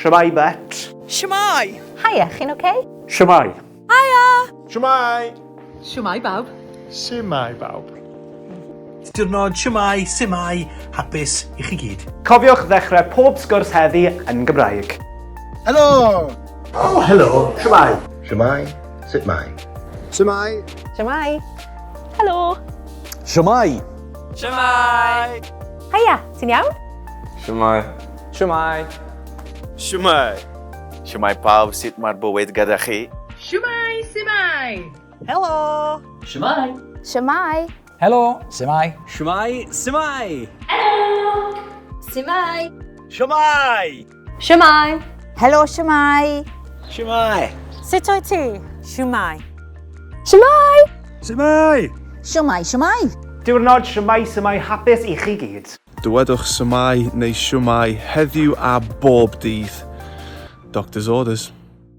Shw'mae bet. Shw'mae. Hiya, chi'n okay? Shw'mae. Shw'mae. Shw'mae bawb. Sumae bawb. Diwrnod Shw'mae Sumae, hapus i chi gyd. Cofiwch ddechrau pob sgwrs heddi yn Gymraeg. Helo. Oh, helo. Shw'mae. Shw'mae, sut mai? Shw'mae. Shw'mae. Helo. Shw'mae. Shw'mae. Hiya, ti'n iawn? Shw'mae. Shw'mae. Shw'mae. Shw'mae pawb, sut mae'r bywyd gyda chi? Shw'mae Sumae. Helo. Shw'mae. Shw'mae. Helo. Sumae. Shw'mae Sumae. Shw'mae. Shw'mae. Shw'mae. Helo, shw'mae. Shw'mae. Sut o'i ti? Shw'mae. Sumae. Shw'mae, shw'mae. Diwrnod Shw'mae Sumae hapus i chi gyd. Dywedwch Sumae neu Shw'mae heddiw a bob dydd. Doctor's orders.